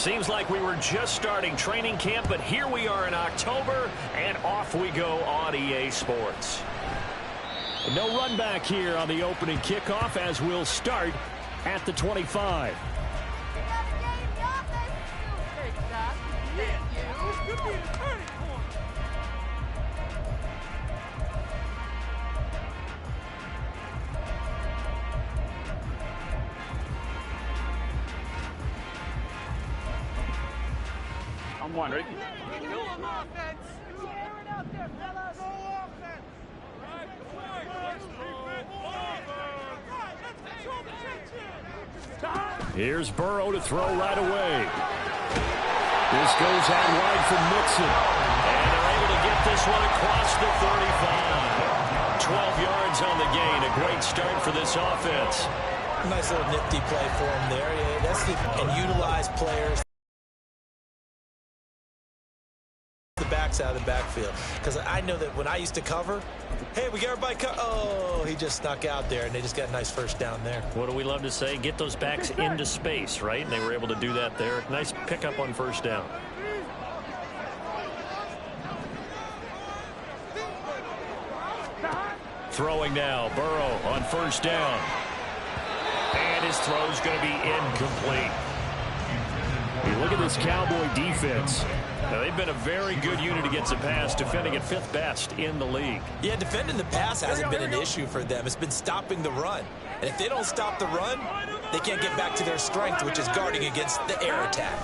Seems like we were just starting training camp, but here we are in October, and off we go on EA Sports. No run back here on the opening kickoff as we'll start at the 25. I'm wondering. Here's Burrow to throw right away. This goes out wide from Mixon. And they're able to get this one across the 35. 12 yards on the gain. A great start for this offense. Nice little nifty play for him there. Yeah, that's and utilize players. The backs out of the backfield. Because I know that when I used to cover, hey, we got everybody oh, he just snuck out there, and they just got a nice first down there. What do we love to say? Get those backs into space, right? And they were able to do that there. Nice pickup on first down. Throwing now, Burrow on first down. And his throw's going to be incomplete. You look at this Cowboy defense. Now, they've been a very good unit against the pass, defending at 5th best in the league. Yeah, defending the pass hasn't been an issue for them. It's been stopping the run. And if they don't stop the run, they can't get back to their strength, which is guarding against the air attack.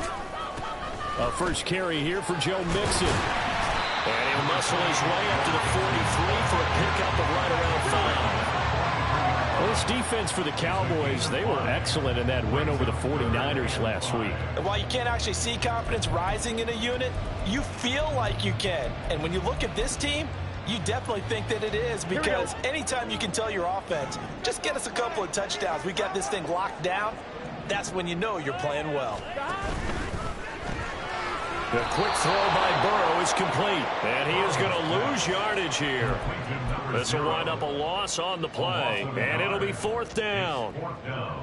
First carry here for Joe Mixon. And he'll muscle his way up to the 43 for a pickup of right around 5. Well, this defense for the Cowboys, they were excellent in that win over the 49ers last week. And while you can't actually see confidence rising in a unit, you feel like you can. And when you look at this team, you definitely think that it is, because anytime you can tell your offense, just get us a couple of touchdowns, we got this thing locked down, that's when you know you're playing well. The quick throw by Burrow is complete, and he is going to lose yardage here. This will wind up a loss on the play, and it'll be 4th down.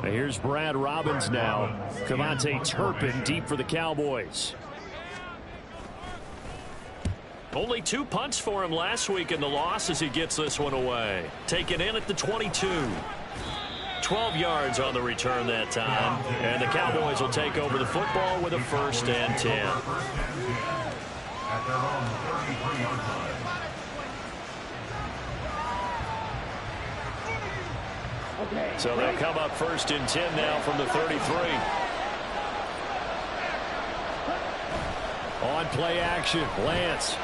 Here's Brad Robbins now. Cavante Turpin deep for the Cowboys. Only 2 punts for him last week in the loss as he gets this one away. Taken in at the 22. 12 yards on the return that time. And the Cowboys will take over the football with a 1st and 10. So they'll come up 1st and 10 now from the 33. On play action, Lance.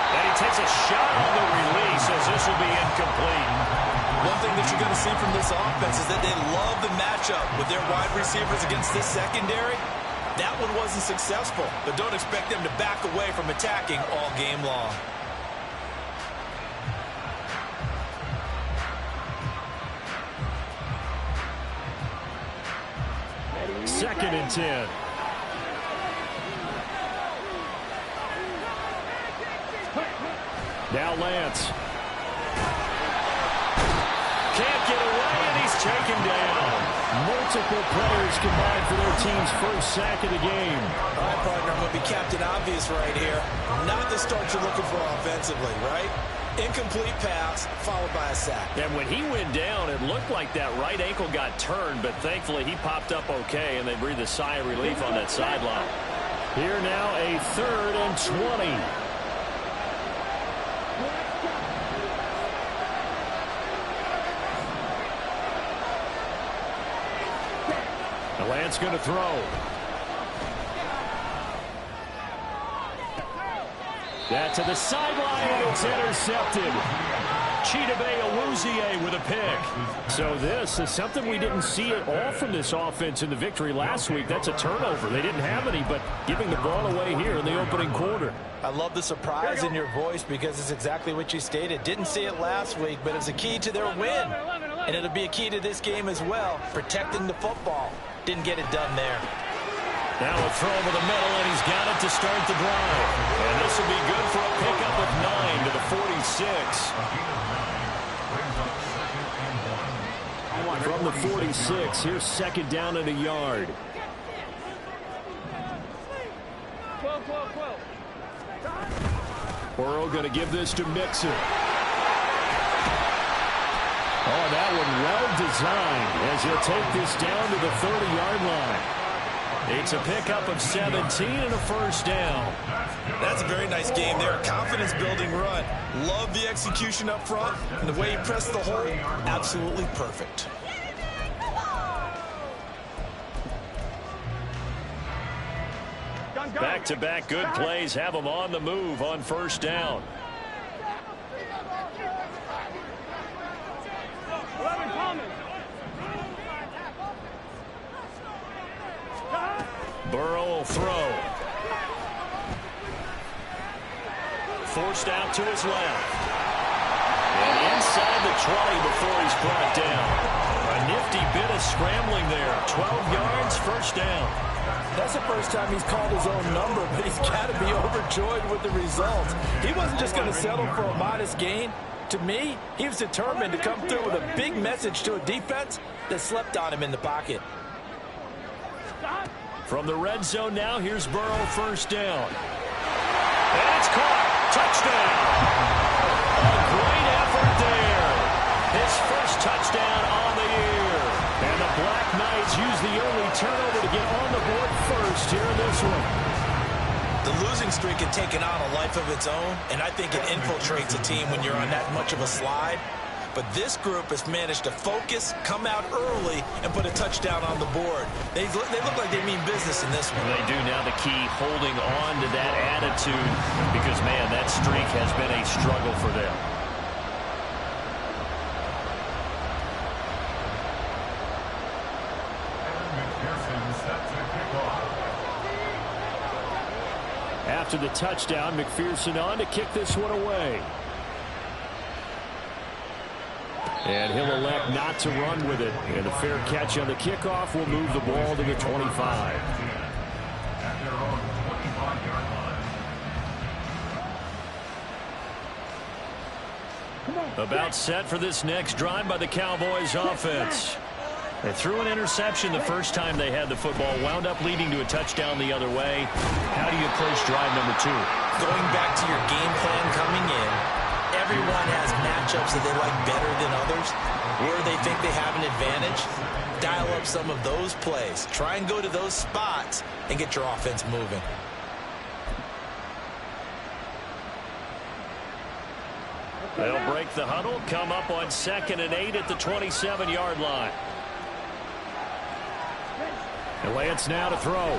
And he takes a shot on the release as this will be incomplete. One thing that you're going to see from this offense is that they love the matchup with their wide receivers against this secondary. That one wasn't successful, but don't expect them to back away from attacking all game long. Second and 10. Now Lance. Can't get away, and he's taken down. Multiple players combined for their team's first sack of the game. All right, partner, I'm going to be Captain Obvious right here. Not the start you're looking for offensively, right? Incomplete pass, followed by a sack. And when he went down, it looked like that right ankle got turned, but thankfully he popped up okay, and they breathed a sigh of relief on that sideline. Here now, a 3rd and 20. Lance going to throw. That to the sideline, and it's intercepted. Chidobe Awuzie with a pick. So this is something we didn't see at all from this offense in the victory last week. That's a turnover. They didn't have any, but giving the ball away here in the opening quarter. I love the surprise in your voice because it's exactly what you stated. Didn't see it last week, but it's a key to their win. And it'll be a key to this game as well, protecting the football. Didn't get it done there. Now a throw over the middle, and he's got it to start the drive. And this will be good for a pickup of 9 to the 46. From the 46, here's 2nd down and a yard. Burrow going to give this to Mixon. Oh, that one well designed as he'll take this down to the 30-yard line. It's a pickup of 17 and a first down. That's a very nice game there. Confidence-building run. Love the execution up front. And the way he pressed the hole, absolutely perfect. Back-to-back good plays have them on the move on first down. Burrow will throw. Forced out to his left. And inside the 20 before he's brought down. A nifty bit of scrambling there. 12 yards, first down. That's the first time he's called his own number, but he's got to be overjoyed with the result. He wasn't just going to settle for a modest gain. To me, he was determined to come through with a big message to a defense that slept on him in the pocket. From the red zone now, here's Burrow, first down. And it's caught. Touchdown. A great effort there. His first touchdown on the year. And the Black Knights use the early turnover to get on the board first here in this one. The losing streak had taken on a life of its own, and I think it infiltrates a team when you're on that much of a slide. But this group has managed to focus, come out early, and put a touchdown on the board. They look like they mean business in this one. They do. Now the key, holding on to that attitude, because, man, that streak has been a struggle for them. After the touchdown, McPherson on to kick this one away. And he'll elect not to run with it. And a fair catch on the kickoff will move the ball to the 25. About set for this next drive by the Cowboys offense. They threw an interception the first time they had the football, wound up leading to a touchdown the other way. How do you approach drive number 2? Going back to your game plan coming in, everyone has matchups that they like better than others, where they think they have an advantage. Dial up some of those plays. Try and go to those spots and get your offense moving. They'll break the huddle, come up on 2nd and 8 at the 27-yard line. And Lance now to throw.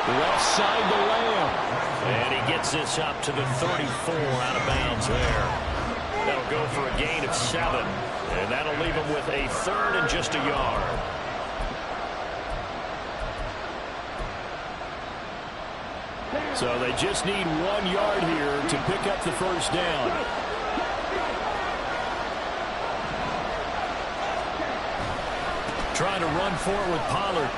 Left side to Lamb. And he gets this up to the 34 out of bounds there. That'll go for a gain of 7. And that'll leave him with a 3rd and just a yard. So they just need 1 yard here to pick up the first down. Trying to run forward with Pollard.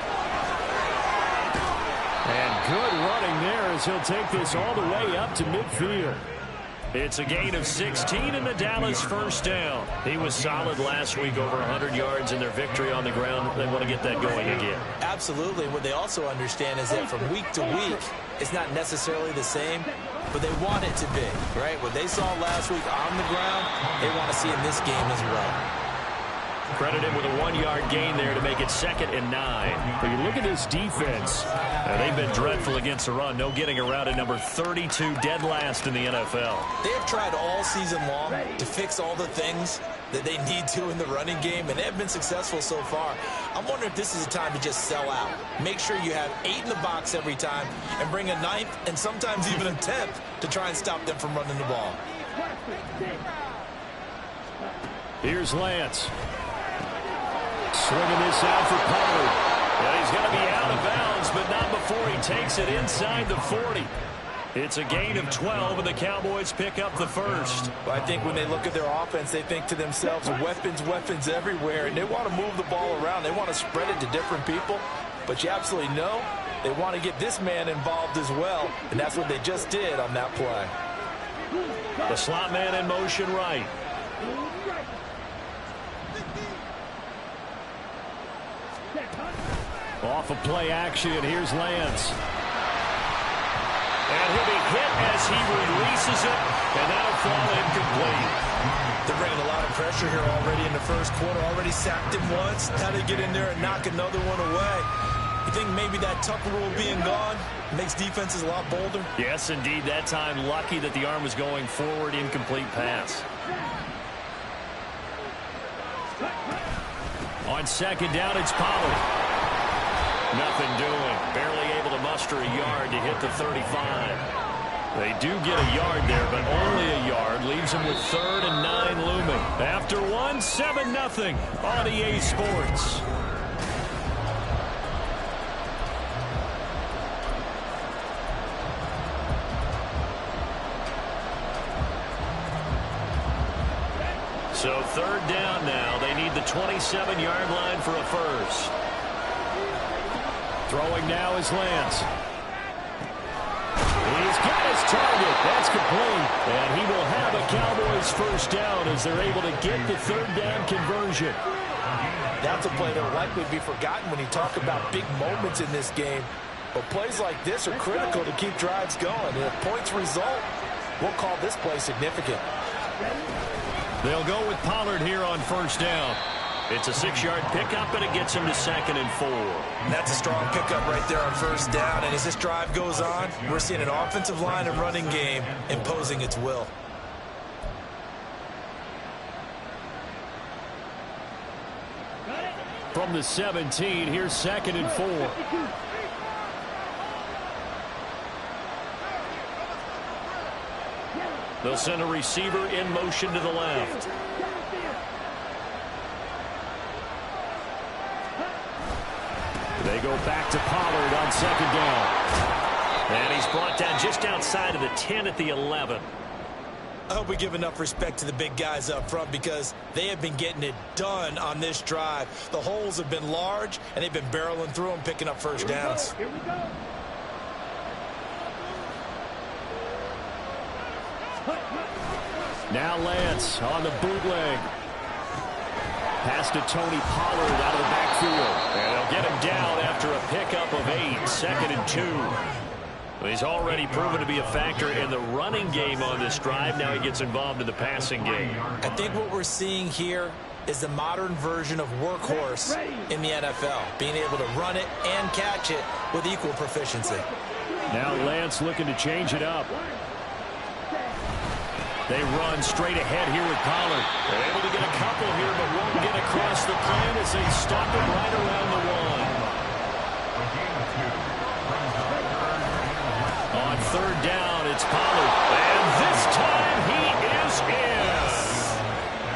And good running there as he'll take this all the way up to midfield. It's a gain of 16 and the Dallas first down. He was solid last week, over 100 yards in their victory on the ground. They want to get that going again. Absolutely. What they also understand is that from week to week, it's not necessarily the same, but they want it to be, right? What they saw last week on the ground, they want to see in this game as well. Credited with a 1 yard gain there to make it 2nd and 9. But you look at this defense. They've been dreadful against the run. No getting around at number 32, dead last in the NFL. They have tried all season long to fix all the things that they need to in the running game, and they have been successful so far. I'm wondering if this is a time to just sell out. Make sure you have 8 in the box every time and bring a 9th and sometimes even a 10th to try and stop them from running the ball. Here's Lance. Swinging this out for Pollard. And he's going to be out of bounds, but not before he takes it inside the 40. It's a gain of 12, and the Cowboys pick up the first. Well, I think when they look at their offense, they think to themselves, weapons everywhere, and they want to move the ball around. They want to spread it to different people, but you absolutely know they want to get this man involved as well, and that's what they just did on that play. The slot man in motion right. Off of play action, here's Lance. And he'll be hit as he releases it, and that'll fall incomplete. They're bringing a lot of pressure here already in the first quarter. Already sacked him once. Now they get in there and knock another one away. You think maybe that Tucker rule being gone makes defenses a lot bolder? Yes, indeed. That time, lucky that the arm was going forward. Incomplete pass. On second down, it's Pollard. Nothing doing. Barely able to muster a yard to hit the 35. They do get a yard there, but only a yard. Leaves them with 3rd and 9 looming. After one, 7-0 on EA Sports. So 3rd down now. They need the 27-yard line for a first. Throwing now is Lance. He's got his target. That's complete. And he will have a Cowboys first down as they're able to get the 3rd down conversion. That's a play that will likely be forgotten when you talk about big moments in this game. But plays like this are critical to keep drives going. And if points result, we'll call this play significant. They'll go with Pollard here on first down. It's a 6-yard pickup, and it gets him to 2nd and 4. That's a strong pickup right there on first down. And as this drive goes on, we're seeing an offensive line and running game imposing its will. From the 17, here's 2nd and 4. They'll send a receiver in motion to the left. They go back to Pollard on 2nd down. And he's brought down just outside of the 10 at the 11. I hope we give enough respect to the big guys up front because they have been getting it done on this drive. The holes have been large, and they've been barreling through them, picking up first downs. Here we go. Now Lance on the bootleg. Pass to Tony Pollard out of the backfield. And they'll get him down after a pickup of 8. 2nd and 2. He's already proven to be a factor in the running game on this drive. Now he gets involved in the passing game. I think what we're seeing here is the modern version of workhorse in the NFL. Being able to run it and catch it with equal proficiency. Now Lance looking to change it up. They run straight ahead here with Pollard. They're able to get a couple here, but won't get across the plan as they stop it right around the 1. On 3rd down, it's Pollard. And this time he is in.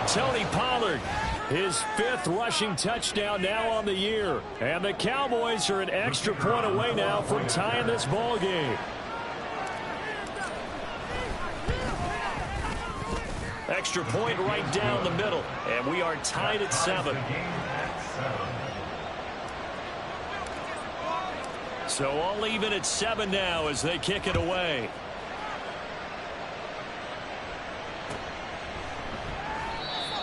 Tony Pollard, his 5th rushing touchdown now on the year. And the Cowboys are an extra point away now from tying this ball game. Extra point right down the middle, and we are tied at 7. So all even at 7 now as they kick it away.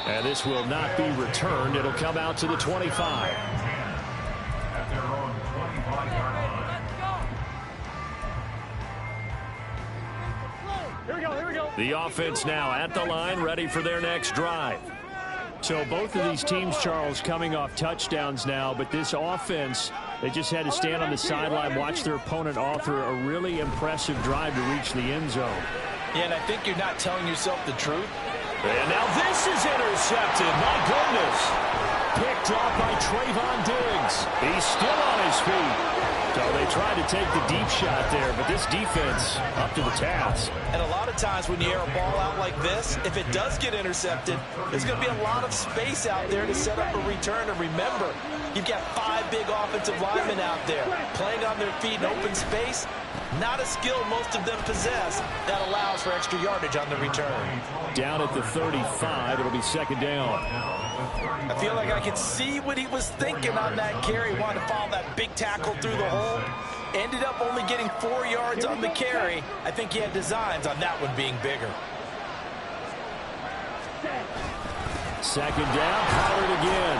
And this will not be returned. It'll come out to the 25. At their own 25-yard line. Here we go. The offense now at the line, ready for their next drive. So both of these teams, Charles, coming off touchdowns now, but this offense, they just had to stand on the sideline, watch their opponent author a really impressive drive to reach the end zone. Yeah, and I think you're not telling yourself the truth. And now this is intercepted. My goodness. Picked off by Trayvon Diggs. He's still on his feet. So they tried to take the deep shot there, but this defense up to the task. And a lot of times when you air a ball out like this, if it does get intercepted, there's going to be a lot of space out there to set up a return. And remember, you've got 5 big offensive linemen out there playing on their feet in open space. Not a skill most of them possess that allows for extra yardage on the return. Down at the 35, it'll be 2nd down. I feel like I can see what he was thinking on that carry. Wanted to follow that big tackle through the hole. Ended up only getting 4 yards on the carry. I think he had designs on that one being bigger. 2nd down, Pollard again.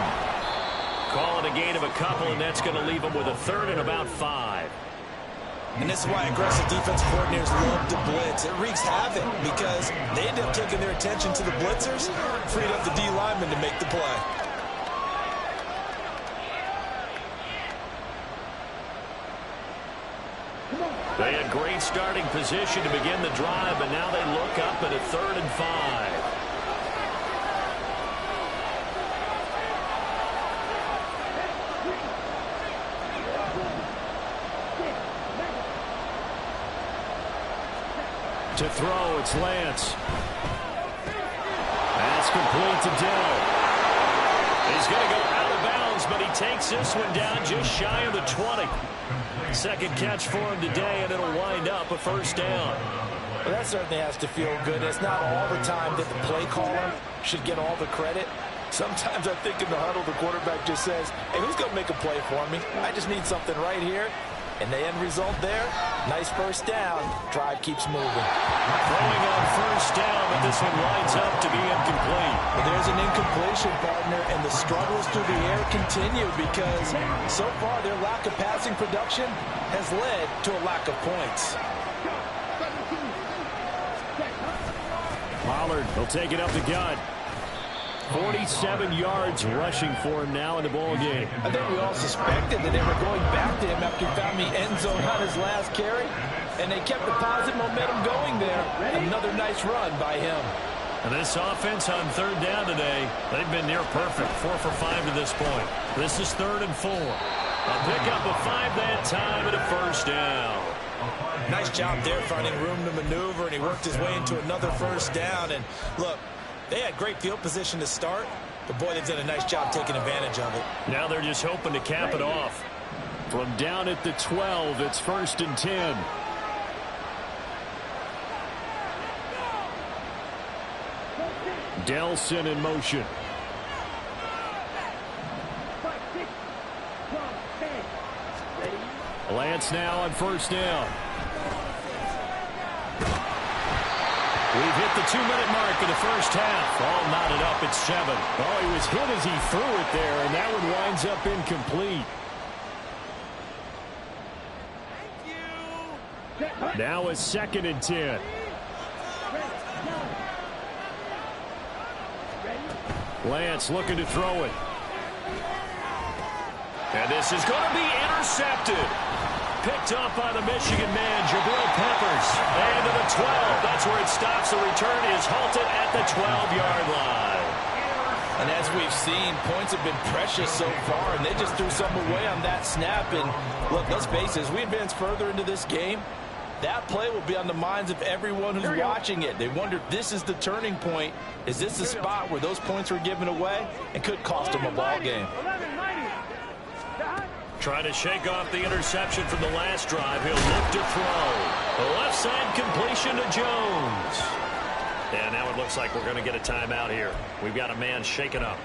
Call it a gain of a couple, and that's going to leave him with a 3rd and about 5. And this is why aggressive defensive coordinators love to blitz. It wreaks havoc because they end up taking their attention to the blitzers, freed up the D lineman to make the play. They had great starting position to begin the drive, but now they look up at a 3rd and 5. To throw, it's Lance. Pass complete to Dell. He's going to go out of bounds, but he takes this one down just shy of the 20. Second catch for him today, and it'll wind up a 1st down. Well, that certainly has to feel good. It's not all the time that the play caller should get all the credit. Sometimes I think in the huddle, the quarterback just says, hey, who's going to make a play for me? I just need something right here. And the end result there, nice 1st down. Drive keeps moving. Throwing on 1st down, but this one winds up to be incomplete. Well, there's an incompletion, partner, and the struggles through the air continue because so far their lack of passing production has led to a lack of points. Pollard will take it up the gut. 47 yards rushing for him now in the ball game. I think we all suspected that they were going back to him after he found the end zone on his last carry, and they kept the positive momentum going there. Another nice run by him. And this offense on 3rd down today, they've been near perfect, 4 for 5 to this point. This is 3rd and 4. A pickup of 5 that time and a 1st down. Nice job there finding room to maneuver, and he worked his way into another 1st down. And look, they had great field position to start, but boy, they've done a nice job taking advantage of it. Now they're just hoping to cap it off. From down at the 12, it's 1st and 10. Delson in motion. Lance now on 1st down. We've hit the 2-minute mark of the 1st half. All knotted up at 7. Oh, he was hit as he threw it there, and that one winds up incomplete. Now a 2nd and 10. Lance looking to throw it. And this is going to be intercepted. Picked up by the Michigan man, Jabril Peppers. And to the 12. That's where it stops. The return is halted at the 12-yard line. And as we've seen, points have been precious so far, and they just threw something away on that snap. And look, let's face it, as we advance further into this game, that play will be on the minds of everyone who's watching it. They wonder if this is the turning point. Is this the spot where those points were given away and could cost them a ball game? Trying to shake off the interception from the last drive. He'll look to throw. The left side completion to Jones. And now it looks like we're going to get a timeout here. We've got a man shaken up.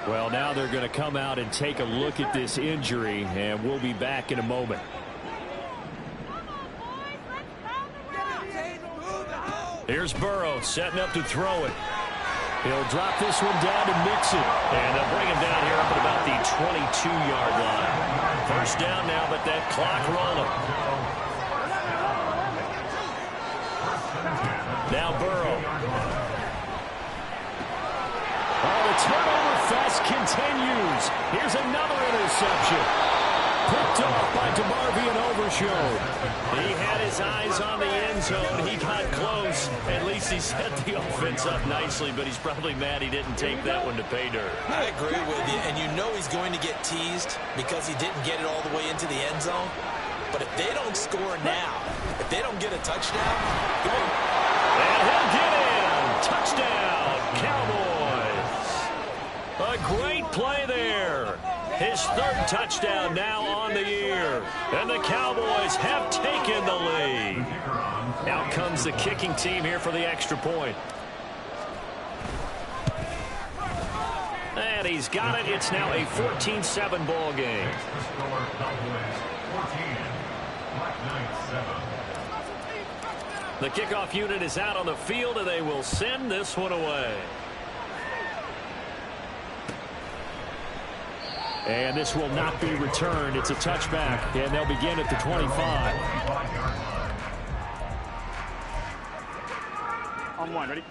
Well, now they're going to come out and take a look at this injury, and we'll be back in a moment. Here's Burrow setting up to throw it. He'll drop this one down to Mixon. And they'll bring him down here up at about the 22-yard line. 1st down now, but that clock rolling. Now Burrow. Oh, the turnover fest continues. Here's another interception. Picked off by DeMarvion Overshown. He had his eyes on the end zone. He got close. At least he set the offense up nicely, but he's probably mad he didn't take that one to pay dirt. I agree with you, and you know he's going to get teased because he didn't get it all the way into the end zone. But if they don't score now, if they don't get a touchdown, and he'll get in. Touchdown, Cowboys. A great play there. His 3rd touchdown now on the year. And the Cowboys have taken the lead. Out comes the kicking team here for the extra point. And he's got it. It's now a 14-7 ball game. The kickoff unit is out on the field, and they will send this one away. And this will not be returned. It's a touchback, and they'll begin at the 25. On one, ready?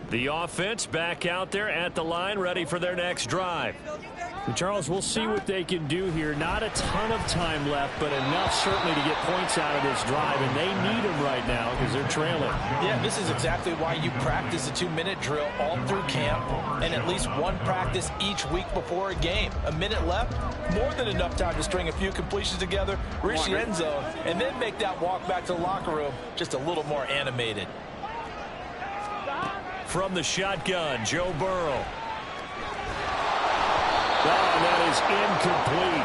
The offense back out there at the line, ready for their next drive. And Charles, we'll see what they can do here. Not a ton of time left, but enough certainly to get points out of this drive, and they need them right now because they're trailing. Yeah, this is exactly why you practice a 2-minute drill all through camp and at least one practice each week before a game. A minute left, more than enough time to string a few completions together, reach the end zone, and then make that walk back to the locker room just a little more animated. From the shotgun, Joe Burrow. Oh, that is incomplete.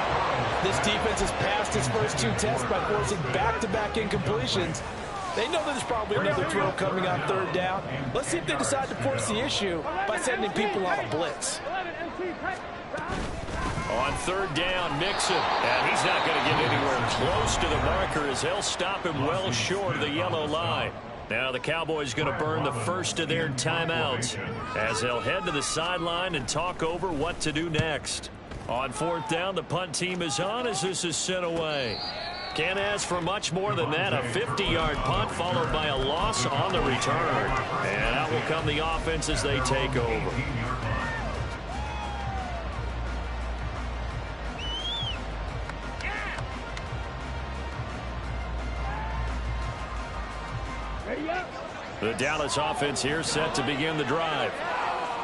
This defense has passed its first 2 tests by forcing back-to-back incompletions. They know there's probably another throw coming on 3rd down. Let's see if they decide to force the issue by sending people on a blitz. On 3rd down, Mixon. And he's not going to get anywhere close to the marker as they'll stop him well short of the yellow line. Now the Cowboys going to burn the first of their timeouts as they'll head to the sideline and talk over what to do next. On 4th down, the punt team is on as this is sent away. Can't ask for much more than that. A 50-yard punt followed by a loss on the return. And out will come the offense as they take over. The Dallas offense here set to begin the drive.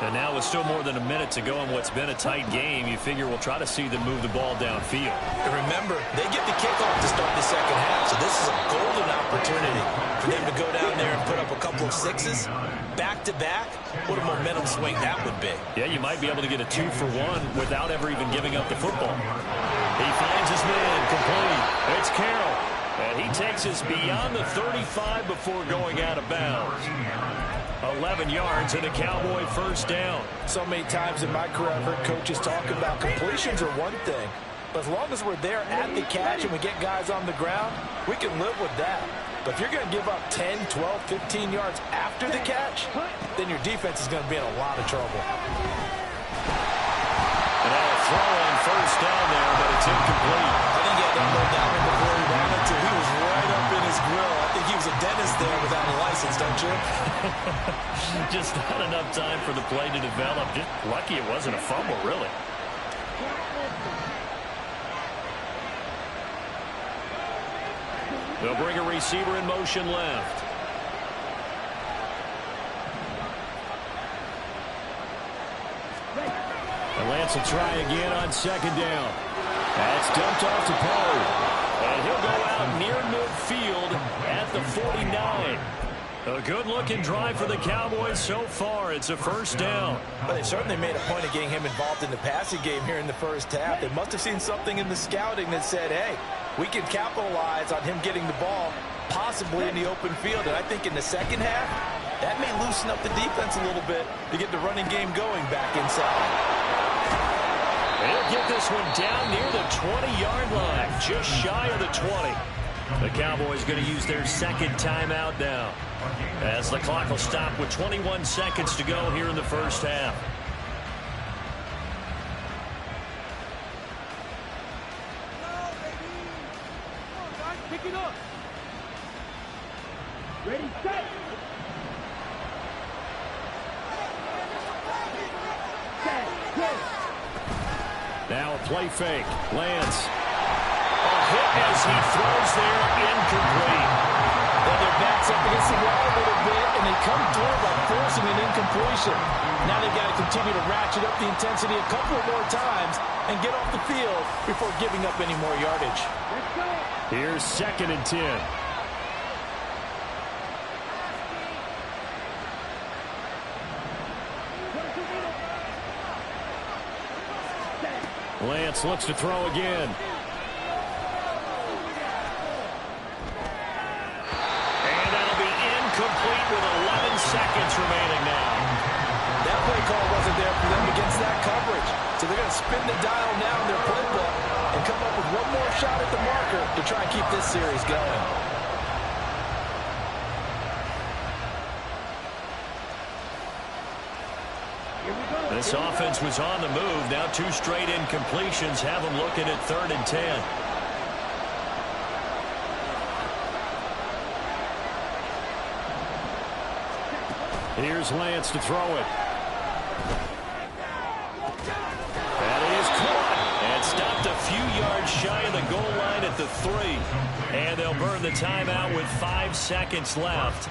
And now with still more than a minute to go in what's been a tight game, you figure we'll try to see them move the ball downfield. And remember, they get the kickoff to start the second half, so this is a golden opportunity for them to go down there and put up a couple of 6s. Back-to-back, what a momentum swing that would be. Yeah, you might be able to get a 2-for-1 without ever even giving up the football. He finds his man, complete. It's Carroll. And he takes us beyond the 35 before going out of bounds. 11 yards and a Cowboy first down. So many times in my career I've heard coaches talk about completions are one thing. But as long as we're there at the catch and we get guys on the ground, we can live with that. But if you're going to give up 10, 12, 15 yards after the catch, then your defense is going to be in a lot of trouble. And a throw on first down there, but it's incomplete. I think he had that ball down before he ran it, too. He was right up in his grill. I think he was a dentist there without a license, don't you? Just not enough time for the play to develop. Just lucky it wasn't a fumble, really. They'll bring a receiver in motion left. And Lance will try again on 2nd down. That's dumped off to Pollard. And he'll go out near midfield at the 49. A good-looking drive for the Cowboys so far. It's a first down. Well, they certainly made a point of getting him involved in the passing game here in the first half. They must have seen something in the scouting that said, hey, we can capitalize on him getting the ball, possibly in the open field. And I think in the second half, that may loosen up the defense a little bit to get the running game going back inside. They'll get this one down near the 20-yard line, just shy of the 20. The Cowboys going to use their second timeout now, as the clock will stop with 21 seconds to go here in the first half. Pick it up. Ready, set. Now a play fake. Lance. A hit as he throws there, incomplete. Well, their back's up against the wall a little bit, and they come through by forcing an incompletion. Now they've got to continue to ratchet up the intensity a couple more times and get off the field before giving up any more yardage. Here's 2nd and 10. Lance looks to throw again. And that'll be incomplete with 11 seconds remaining now. That play call wasn't there for them against that coverage. So they're going to spin the dial now in their playbook and come up with one more shot at the marker to try and keep this series going. This offense was on the move. Now 2 straight incompletions have them looking at 3rd and 10. Here's Lance to throw it. That is caught and stopped a few yards shy of the goal line at the 3. And they'll burn the timeout with 5 seconds left.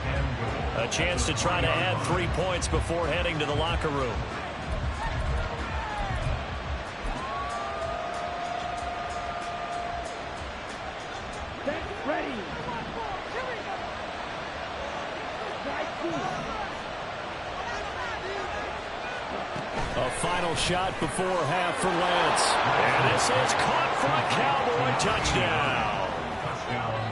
A chance to try to add 3 points before heading to the locker room. Ready. A final shot before half for Lance. And this is caught for a Cowboy touchdown.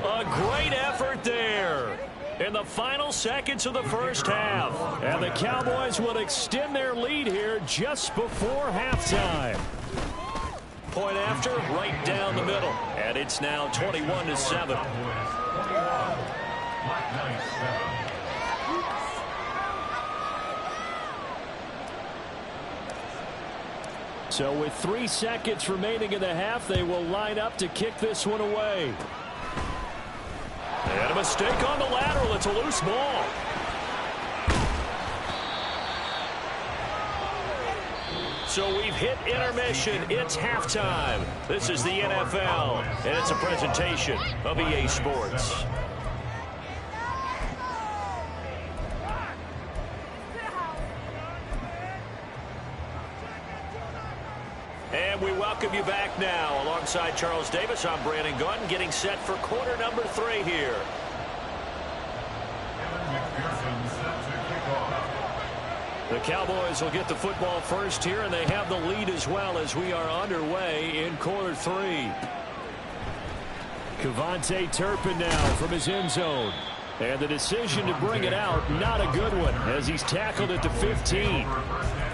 A great effort there in the final seconds of the first half. And the Cowboys will extend their lead here just before halftime. Point after, right down the middle. And it's now 21-7. So with 3 seconds remaining in the half, they will line up to kick this one away. And a mistake on the lateral. It's a loose ball. So we've hit intermission. It's halftime. This is the NFL, and it's a presentation of EA Sports. And we welcome you back now. Alongside Charles Davis, I'm Brandon Gaudin, getting set for quarter number 3 here. The Cowboys will get the football first here, and they have the lead as well as we are underway in quarter 3. KaVontae Turpin now from his end zone. And the decision to bring it out, not a good one, as he's tackled at the 15.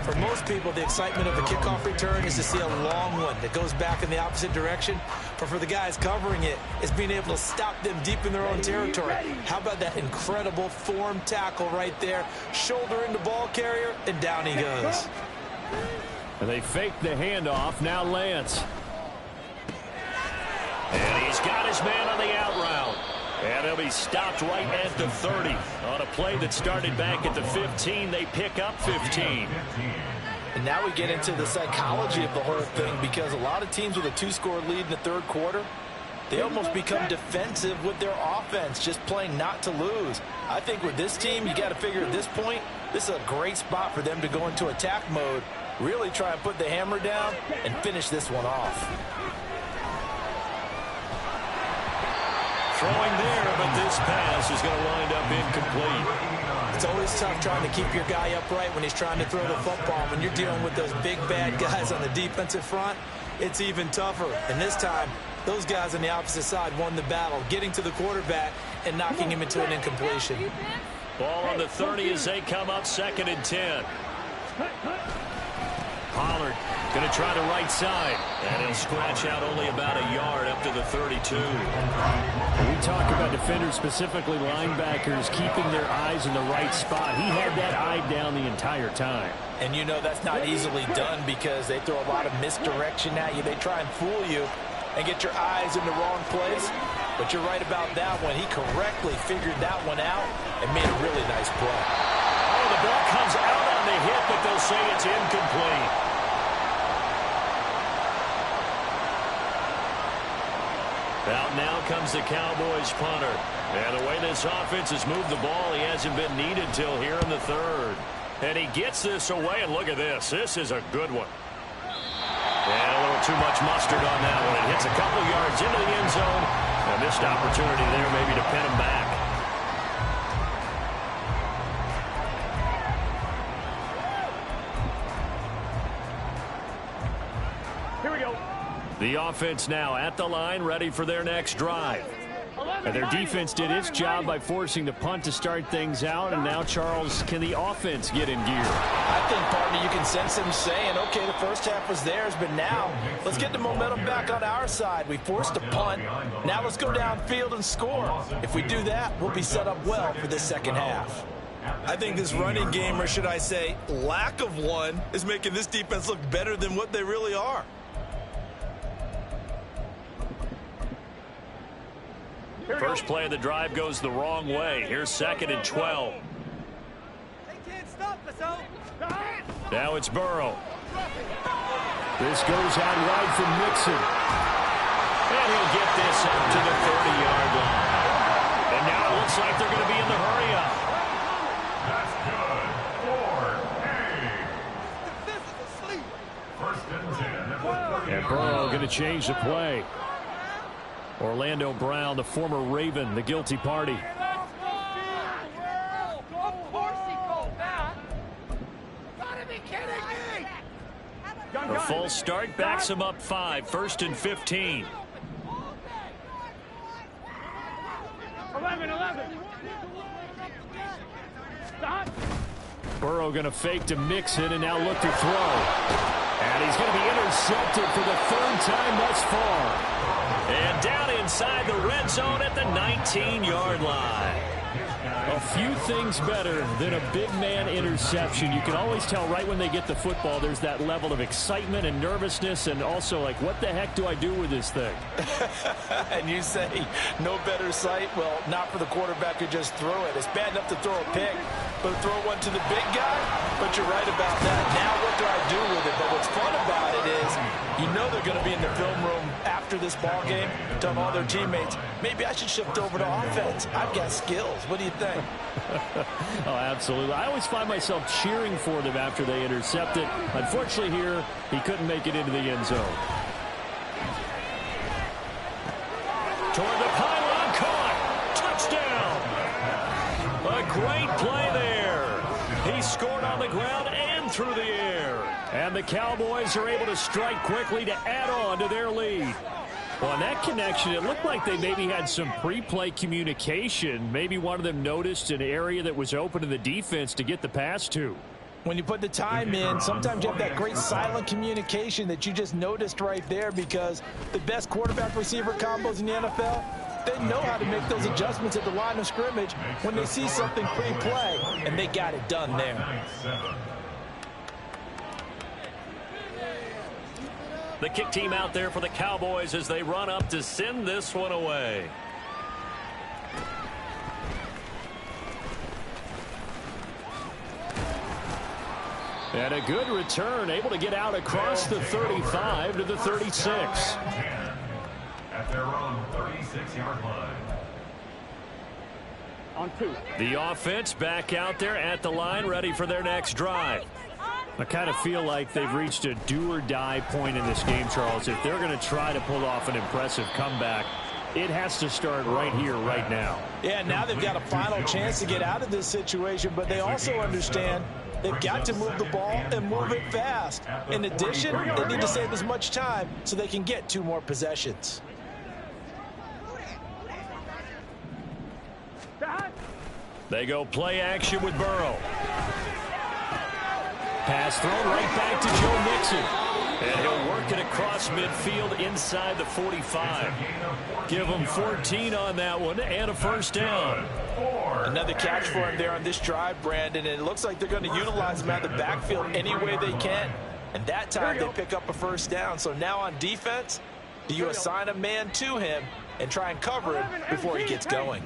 For most people, the excitement of the kickoff return is to see a long one that goes back in the opposite direction. But for the guys covering it, it's being able to stop them deep in their own territory. How about that incredible form tackle right there? Shoulder into ball carrier, and down he goes. And they fake the handoff. Now Lance. And he's got his man on the out route. And he'll be stopped right at the 30. On a play that started back at the 15, they pick up 15. And now we get into the psychology of the whole thing, because a lot of teams with a 2-score lead in the third quarter, they almost become defensive with their offense, just playing not to lose. I think with this team, you got to figure at this point, this is a great spot for them to go into attack mode, really try and put the hammer down and finish this one off. Throwing there, but this pass is going to wind up incomplete. It's always tough trying to keep your guy upright when he's trying to throw the football. When you're dealing with those big, bad guys on the defensive front, it's even tougher. And this time, those guys on the opposite side won the battle, getting to the quarterback and knocking him into an incompletion. Ball on the 30 as they come up 2nd and 10. Pollard going to try the right side, and he'll scratch out only about a yard up to the 32. We talk about defenders, specifically linebackers, keeping their eyes in the right spot. He had that eye down the entire time. And you know that's not easily done, because they throw a lot of misdirection at you. They try and fool you and get your eyes in the wrong place. But you're right about that one. He correctly figured that one out and made a really nice play. Oh, the ball comes out on the hit, but they'll say it's incomplete. Out now comes the Cowboys punter. And the way this offense has moved the ball, he hasn't been needed till here in the 3rd. And he gets this away, and look at this. This is a good one. And a little too much mustard on that one. It hits a couple yards into the end zone. A missed opportunity there maybe to pin him back. Here we go. The offense now at the line, ready for their next drive. And their defense did its job by forcing the punt to start things out. And now, Charles, can the offense get in gear? I think, partner, you can sense them saying, okay, the first half was theirs, but now let's get the momentum back on our side. We forced a punt. Now let's go downfield and score. If we do that, we'll be set up well for this second half. I think this running game, or should I say lack of one, is making this defense look better than what they really are. First play of the drive goes the wrong way. Here's 2nd and 12. Now it's Burrow. This goes out wide from Mixon. And he'll get this up to the 30-yard line. And now it looks like they're going to be in the hurry-up. That's good. 4 First and 10 at the 30-yard And Burrow going to change the play. Orlando Brown, the former Raven, the guilty party. A full start backs him up 5. 1st and 15. 11. Burrow going to fake to Mixon and now look to throw. And he's going to be intercepted for the 3rd time thus far. And down inside the red zone at the 19-yard line. A few things better than a big man interception. You can always tell right when they get the football, there's that level of excitement and nervousness, and also like, what the heck do I do with this thing? And you say no better sight? Well, not for the quarterback who just threw it. It's bad enough to throw a pick, but throw one to the big guy? But you're right about that. Now what do I do with it? But what's fun about it is you know they're going to be in the film room after this ball game, telling all their teammates, maybe I should shift over to offense. I've got skills. What do you think? Oh, absolutely. I always find myself cheering for them after they intercept it. Unfortunately here, he couldn't make it into the end zone. Toward the pylon, caught. Touchdown. A great play there. He scored on the ground and through the air. And the Cowboys are able to strike quickly to add on to their lead. Well, on that connection, it looked like they maybe had some pre-play communication. Maybe one of them noticed an area that was open to the defense to get the pass to. When you put the time in, sometimes you have that great silent communication that you just noticed right there, because the best quarterback-receiver combos in the NFL, they know how to make those adjustments at the line of scrimmage when they see something pre-play, and they got it done there. The kick team out there for the Cowboys as they run up to send this one away. And a good return, able to get out across the 35 to the 36. At their own 36-yard line. On 2. The offense back out there at the line, ready for their next drive. I kind of feel like they've reached a do-or-die point in this game, Charles. If they're going to try to pull off an impressive comeback, it has to start right here, right now. Yeah, now they've got a final chance to get out of this situation, but they also understand they've got to move the ball and move it fast. In addition, they need to save as much time so they can get 2 more possessions. They go play action with Burrow. Pass thrown right back to Joe Mixon. And he'll work it across midfield inside the 45. Give him 14 on that one and a first down. Another catch for him there on this drive, Brandon, and it looks like they're going to utilize him out of the backfield any way they can. And that time they pick up a first down. So now on defense, do you assign a man to him and try and cover him before he gets going?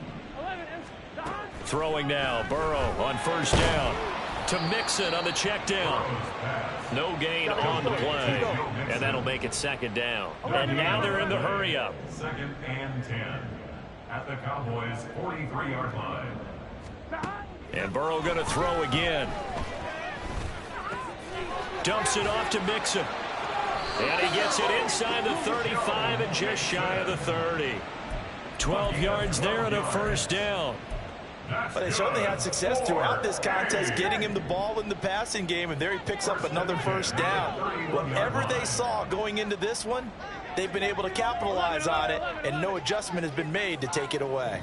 Throwing now, Burrow on first down. To Mixon on the check down. No gain on the play. And that'll make it 2nd down. And now they're in the hurry-up. 2nd and 10 at the Cowboys' 43-yard line. And Burrow going to throw again. Dumps it off to Mixon. And he gets it inside the 35 and just shy of the 30. 12 yards there and a first down. But they certainly had success throughout this contest, getting him the ball in the passing game, and there he picks up another first down. Whatever they saw going into this one, they've been able to capitalize on it, and no adjustment has been made to take it away.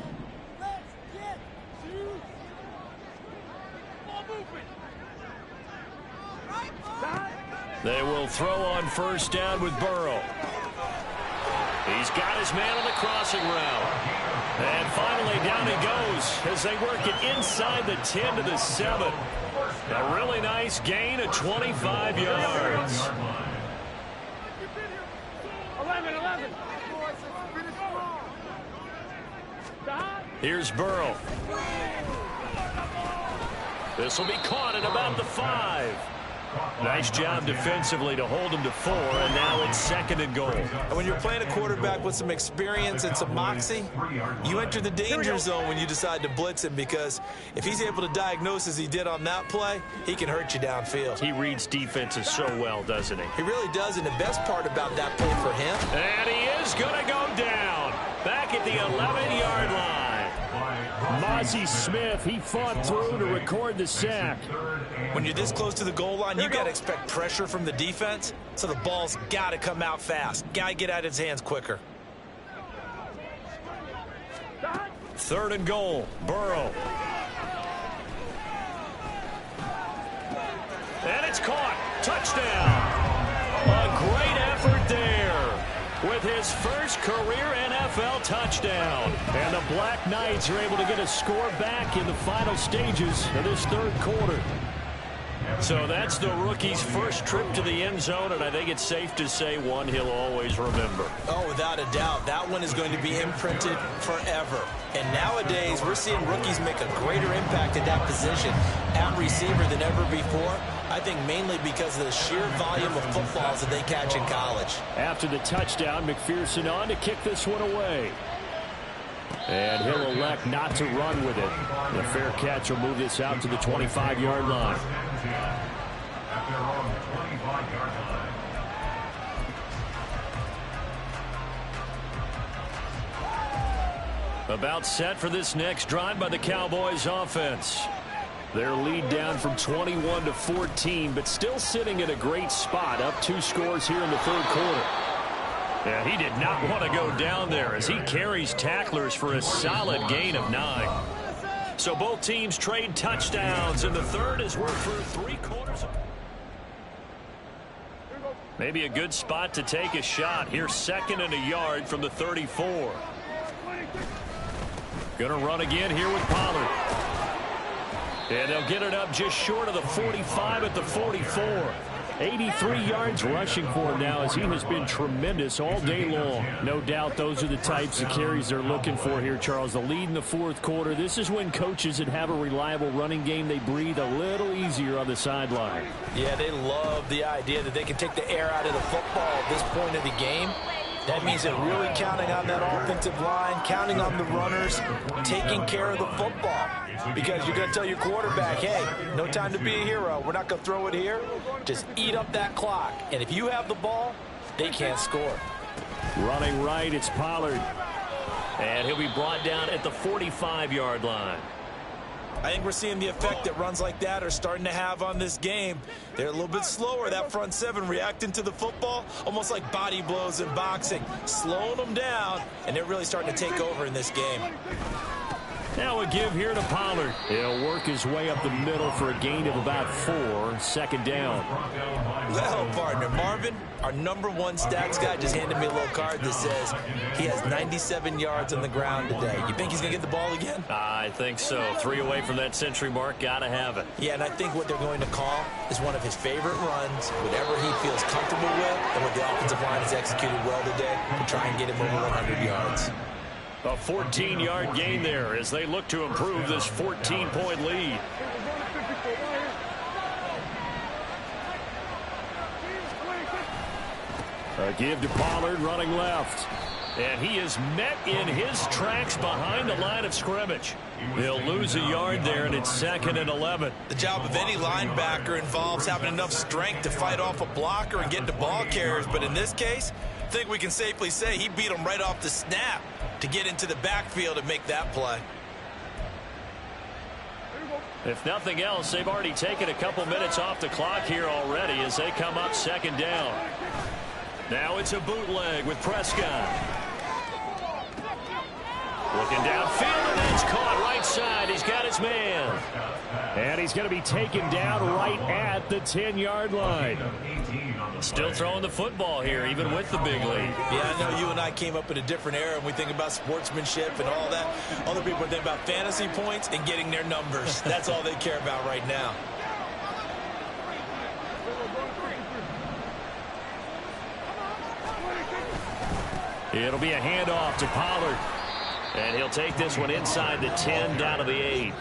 They will throw on first down with Burrow. He's got his man on the crossing route. And finally, down he goes as they work it inside the 10 to the 7. A really nice gain of 25 yards. 11. Here's Burrow. This will be caught at about the 5. Nice job defensively to hold him to 4, and now it's 2nd and goal. And when you're playing a quarterback with some experience and some moxie, you enter the danger zone when you decide to blitz him, because if he's able to diagnose as he did on that play, he can hurt you downfield. He reads defenses so well, doesn't he? He really does, and the best part about that play for him. And he is going to go down back at the 11-yard line. Mozzie Smith, he fought through to record the sack. When you're this close to the goal line, you got to expect pressure from the defense, so the ball's got to come out fast. Got to get out of his hands quicker. 3rd and goal, Burrow. And it's caught. Touchdown. A great effort there with his first career NFL touchdown. And the Black Knights are able to get a score back in the final stages of this 3rd quarter. So that's the rookie's first trip to the end zone, and I think it's safe to say one he'll always remember. Oh, without a doubt, that one is going to be imprinted forever. And nowadays, we're seeing rookies make a greater impact at that position at receiver than ever before. I think mainly because of the sheer volume of footballs that they catch in college. After the touchdown, McPherson on to kick this one away. And he'll elect not to run with it. The fair catch will move this out to the 25-yard line. At their own 25-yard line. About set for this next drive by the Cowboys offense. Their lead down from 21 to 14, but still sitting in a great spot, up 2 scores here in the 3rd quarter. Yeah, he did not want to go down there as he carries tacklers for a solid gain of 9. So both teams trade touchdowns, and the 3rd is worked through 3 quarters. Maybe a good spot to take a shot. Here's 2nd and a yard from the 34. Going to run again here with Pollard. And they'll get it up just short of the 45 at the 44. 83 yards rushing for him now as he has been tremendous all day long. No doubt those are the types of carries they're looking for here, Charles. The lead in the 4th quarter. This is when coaches that have a reliable running game, they breathe a little easier on the sideline. Yeah, they love the idea that they can take the air out of the football at this point of the game. That means they're really counting on that offensive line, counting on the runners, taking care of the football. Because you're going to tell your quarterback, hey, no time to be a hero. We're not going to throw it here. Just eat up that clock. And if you have the ball, they can't score. Running right, it's Pollard. And he'll be brought down at the 45-yard line. I think we're seeing the effect that runs like that are starting to have on this game. They're a little bit slower, that front 7, reacting to the football, almost like body blows in boxing, slowing them down, and they're really starting to take over in this game. Now a give here to Pollard. He'll work his way up the middle for a gain of about 4. 2nd down. Well, partner, Marvin, our #1 stats guy, just handed me a little card that says he has 97 yards on the ground today. You think he's going to get the ball again? I think so. 3 away from that century mark. Got to have it. Yeah, and I think what they're going to call is one of his favorite runs, whatever he feels comfortable with, and what the offensive line has executed well today to try and get him over 100 yards. A 14-yard gain there as they look to improve this 14-point lead. A give to Pollard running left. And he is met in his tracks behind the line of scrimmage. They'll lose a yard there, and it's 2nd and 11. The job of any linebacker involves having enough strength to fight off a blocker and get to ball carriers. But in this case, I think we can safely say he beat him right off the snap to get into the backfield and make that play. If nothing else, they've already taken a couple minutes off the clock here already as they come up 2nd down. Now it's a bootleg with Prescott. Looking downfield, and that's caught right right side. He's got his man. And he's going to be taken down right at the 10-yard line. Still throwing the football here, even with the big lead. Yeah, I know you and I came up in a different era, and we think about sportsmanship and all that. Other people think about fantasy points and getting their numbers. That's all they care about right now. It'll be a handoff to Pollard. And he'll take this one inside the 10 down to the 8.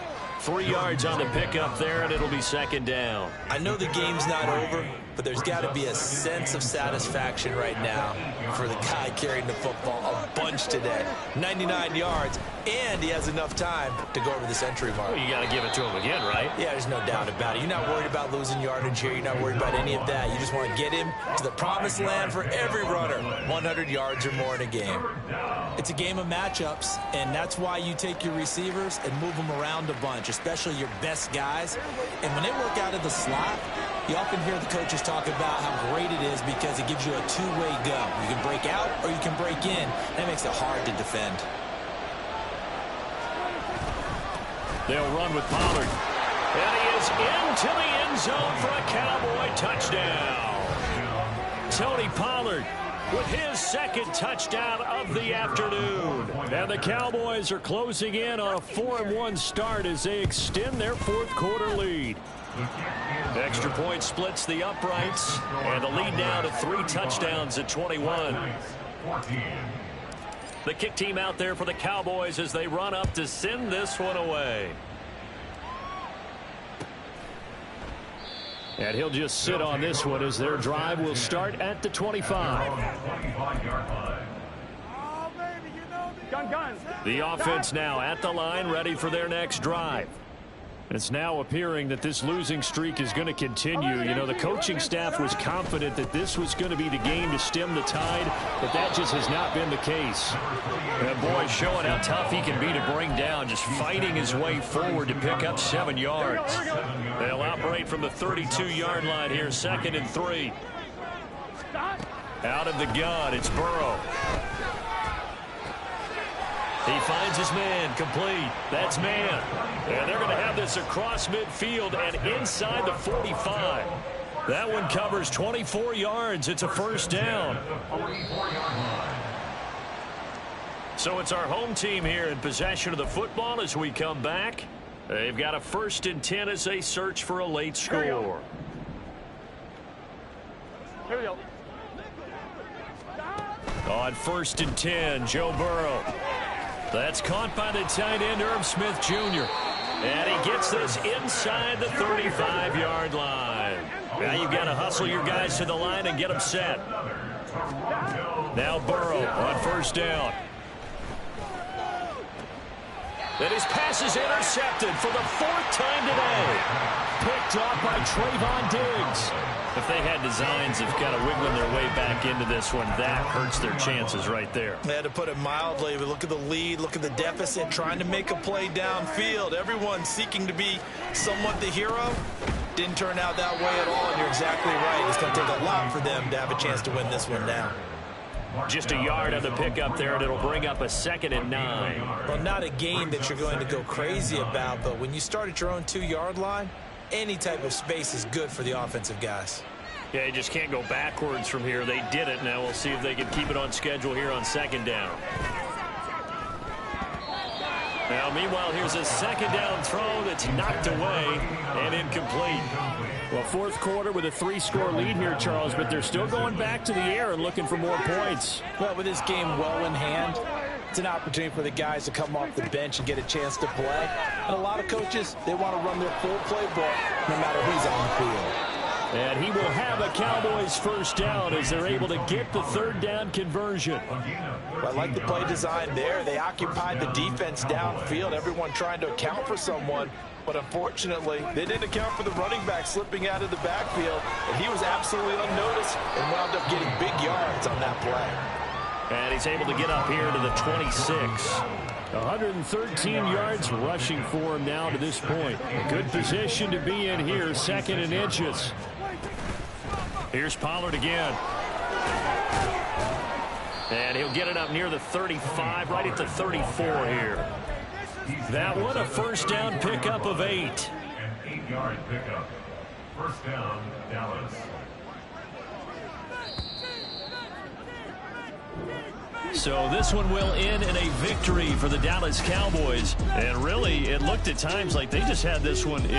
3 yards on the pickup there, and it'll be second down. I know the game's not over, but there's got to be a sense of satisfaction right now for the guy carrying the football a bunch today. 99 yards, and he has enough time to go over the century mark. Well, you got to give it to him again, right? Yeah, there's no doubt about it. You're not worried about losing yardage here. You're not worried about any of that. You just want to get him to the promised land for every runner. 100 yards or more in a game. It's a game of matchups, and that's why you take your receivers and move them around a bunch, especially your best guys. And when they work out of the slot, you often hear the coaches talk about how great it is because it gives you a two-way go. You can break out or you can break in. That makes it hard to defend. They'll run with Pollard. And he is into the end zone for a Cowboy touchdown. Tony Pollard with his second touchdown of the afternoon. And the Cowboys are closing in on a 4-1 start as they extend their fourth quarter lead. Extra point splits the uprights, and the lead now to 3 touchdowns at 21. The kick team out there for the Cowboys as they run up to send this one away. And he'll just sit on this one as their drive will start at the 25. The offense now at the line, ready for their next drive. It's now appearing that this losing streak is going to continue. You know, the coaching staff was confident that this was going to be the game to stem the tide, but that just has not been the case. And boy, showing how tough he can be to bring down, just fighting his way forward to pick up 7 yards. They'll operate from the 32-yard line here, 2nd and 3. Out of the gun, it's Burrow. He finds his man, complete. That's man. And they're going to have this across midfield and inside the 45. That one covers 24 yards. It's a first down. So it's our home team here in possession of the football as we come back. They've got a 1st and 10 as they search for a late score. Here we go. On 1st and 10, Joe Burrow. That's caught by the tight end, Irv Smith Jr. And he gets this inside the 35-yard line. Now you've got to hustle your guys to the line and get them set. Now Burrow on 1st down. And his pass is intercepted for the 4th time today. Picked off by Trayvon Diggs. If they had designs of kind of wiggling their way back into this one, that hurts their chances right there. They had to put it mildly, but look at the lead, look at the deficit, trying to make a play downfield. Everyone seeking to be somewhat the hero. Didn't turn out that way at all, and you're exactly right. It's going to take a lot for them to have a chance to win this one now. Just a yard on the pickup there, and it'll bring up a 2nd and 9. Well, not a game that you're going to go crazy about, but when you start at your own 2-yard line, any type of space is good for the offensive guys. Yeah, you just can't go backwards from here. They did it. Now we'll see if they can keep it on schedule here on 2nd down. Now, meanwhile, here's a 2nd down throw that's knocked away and incomplete. Well, 4th quarter with a 3-score lead here, Charles, but they're still going back to the air and looking for more points. Well, with this game well in hand, it's an opportunity for the guys to come off the bench and get a chance to play. And a lot of coaches, they want to run their full playbook no matter who's on the field. And he will have a Cowboys 1st down as they're able to get the 3rd down conversion. Well, I like the play design there. They occupied the defense downfield, everyone trying to account for someone. But unfortunately, they didn't account for the running back slipping out of the backfield. And he was absolutely unnoticed and wound up getting big yards on that play. And he's able to get up here to the 26. 113 yards rushing for him now to this point. A good position to be in here, 2nd and inches. Here's Pollard again. And he'll get it up near the 35, right at the 34 here. That one a first down pickup of 8. An 8-yard pickup. First down, Dallas. So this one will end in a victory for the Dallas Cowboys. And really, it looked at times like they just had this one in